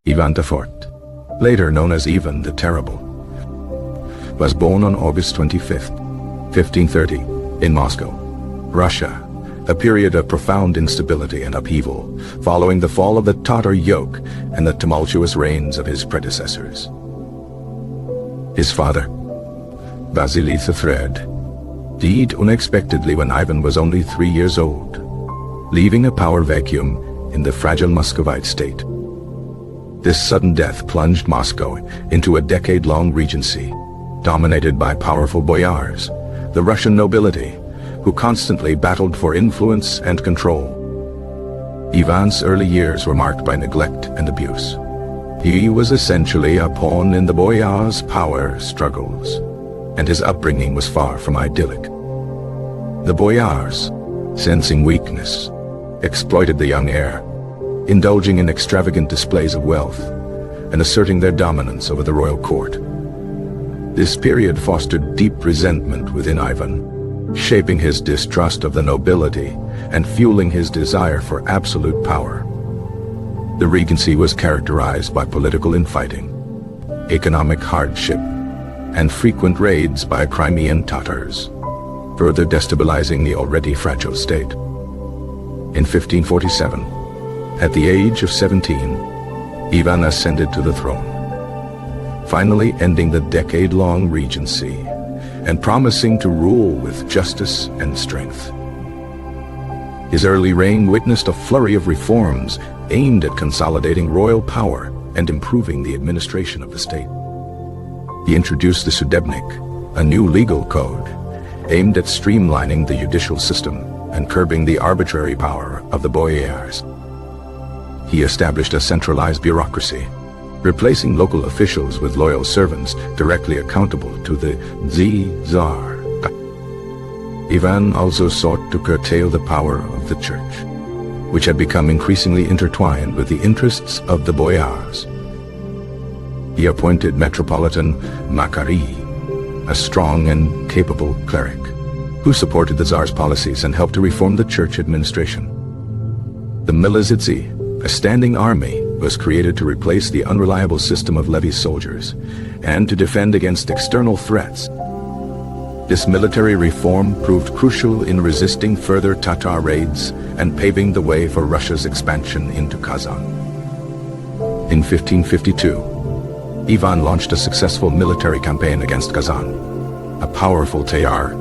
Ivan IV, later known as Ivan the Terrible, was born on August 25, 1530, in Moscow, Russia, a period of profound instability and upheaval following the fall of the Tatar yoke and the tumultuous reigns of his predecessors. His father, Vasily III, died unexpectedly when Ivan was only 3 years old, leaving a power vacuum in the fragile Muscovite state. This sudden death plunged Moscow into a decade-long regency, dominated by powerful boyars, the Russian nobility, who constantly battled for influence and control. Ivan's early years were marked by neglect and abuse. He was essentially a pawn in the boyars' power struggles, and his upbringing was far from idyllic. The boyars, sensing weakness, exploited the young heir, indulging in extravagant displays of wealth and asserting their dominance over the royal court. This period fostered deep resentment within Ivan, shaping his distrust of the nobility and fueling his desire for absolute power. The regency was characterized by political infighting, economic hardship, and frequent raids by Crimean Tatars, further destabilizing the already fragile state. In 1547, at the age of 17, Ivan ascended to the throne, finally ending the decade-long regency and promising to rule with justice and strength. His early reign witnessed a flurry of reforms aimed at consolidating royal power and improving the administration of the state. He introduced the Sudebnik, a new legal code aimed at streamlining the judicial system and curbing the arbitrary power of the boyars. He established a centralized bureaucracy, replacing local officials with loyal servants directly accountable to the Tsar. Ivan also sought to curtail the power of the church, which had become increasingly intertwined with the interests of the boyars. He appointed Metropolitan Makary, a strong and capable cleric, who supported the Tsar's policies and helped to reform the church administration. The Milizitsi, a standing army, was created to replace the unreliable system of levy soldiers and to defend against external threats. This military reform proved crucial in resisting further Tatar raids and paving the way for Russia's expansion into Kazan. In 1552, Ivan launched a successful military campaign against Kazan, a powerful Tatar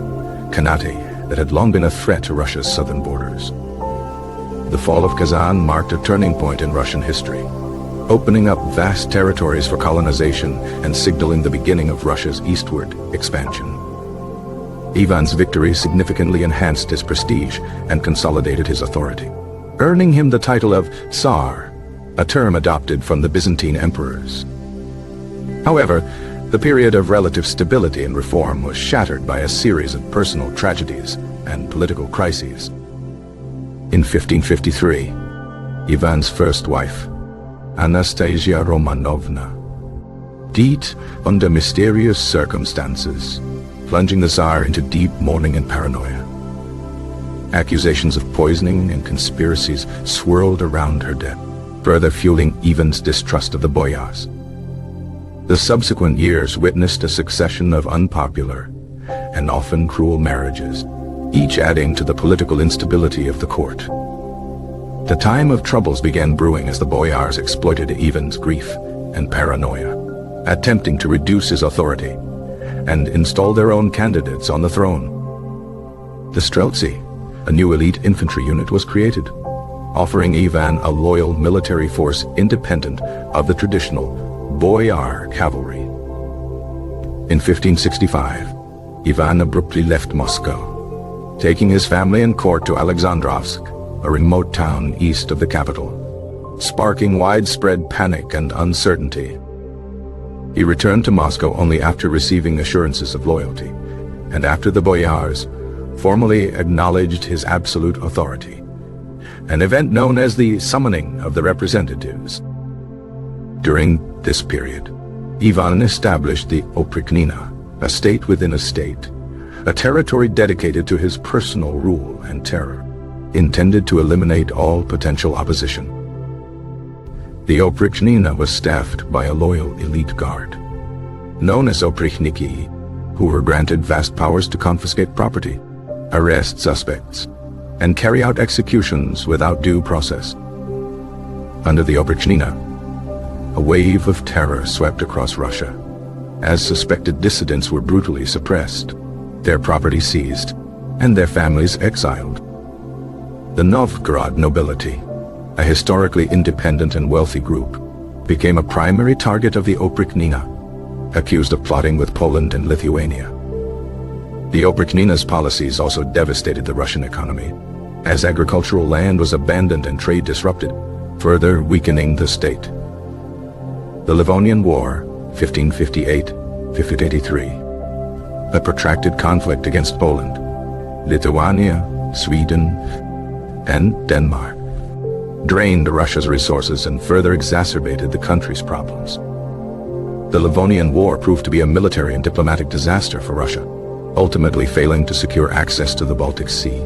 Khanate that had long been a threat to Russia's southern borders. The fall of Kazan marked a turning point in Russian history, opening up vast territories for colonization and signaling the beginning of Russia's eastward expansion. Ivan's victory significantly enhanced his prestige and consolidated his authority, earning him the title of Tsar, a term adopted from the Byzantine emperors. However, the period of relative stability and reform was shattered by a series of personal tragedies and political crises. In 1553, Ivan's first wife, Anastasia Romanovna, died under mysterious circumstances, plunging the Tsar into deep mourning and paranoia. Accusations of poisoning and conspiracies swirled around her death, further fueling Ivan's distrust of the boyars. The subsequent years witnessed a succession of unpopular and often cruel marriages, each adding to the political instability of the court. The time of troubles began brewing as the boyars exploited Ivan's grief and paranoia, attempting to reduce his authority and install their own candidates on the throne. The Streltsy, a new elite infantry unit, was created, offering Ivan a loyal military force independent of the traditional boyar cavalry. In 1565, Ivan abruptly left Moscow, taking his family and court to Alexandrovsk, a remote town east of the capital, sparking widespread panic and uncertainty. He returned to Moscow only after receiving assurances of loyalty, and after the boyars formally acknowledged his absolute authority, an event known as the Summoning of the Representatives. During this period, Ivan established the Oprichnina, a state within a state, a territory dedicated to his personal rule and terror. intended to eliminate all potential opposition. The Oprichnina was staffed by a loyal elite guard, known as Oprichniki, who were granted vast powers to confiscate property, arrest suspects, and carry out executions without due process. Under the Oprichnina, a wave of terror swept across Russia, as suspected dissidents were brutally suppressed, their property seized, and their families exiled. The Novgorod nobility, a historically independent and wealthy group, became a primary target of the Oprichnina, accused of plotting with Poland and Lithuania. The Oprichnina's policies also devastated the Russian economy, as agricultural land was abandoned and trade disrupted, further weakening the state. The Livonian War, 1558-1583, a protracted conflict against Poland, Lithuania, Sweden, and Denmark, drained Russia's resources and further exacerbated the country's problems. The Livonian War proved to be a military and diplomatic disaster for Russia, ultimately failing to secure access to the Baltic Sea.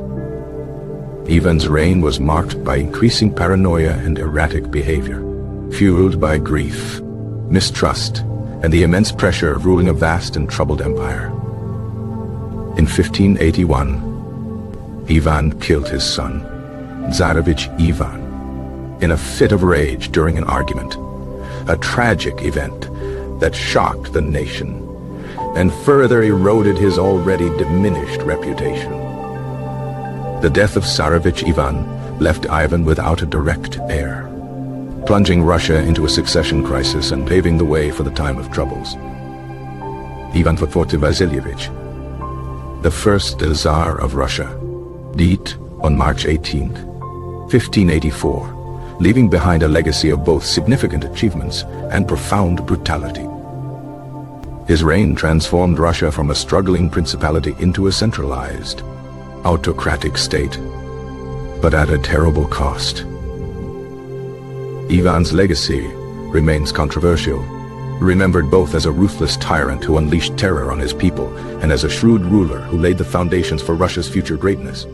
Ivan's reign was marked by increasing paranoia and erratic behavior, fueled by grief, mistrust, and the immense pressure of ruling a vast and troubled empire. In 1581, Ivan killed his son, Tsarevich Ivan, in a fit of rage during an argument, a tragic event that shocked the nation and further eroded his already diminished reputation. The death of Tsarevich Ivan left Ivan without a direct heir, plunging Russia into a succession crisis and paving the way for the time of troubles. Ivan IV Vasilievich, the first Tsar of Russia, died on March 18, 1584, leaving behind a legacy of both significant achievements and profound brutality. His reign transformed Russia from a struggling principality into a centralized, autocratic state, but at a terrible cost. Ivan's legacy remains controversial, remembered both as a ruthless tyrant who unleashed terror on his people and as a shrewd ruler who laid the foundations for Russia's future greatness.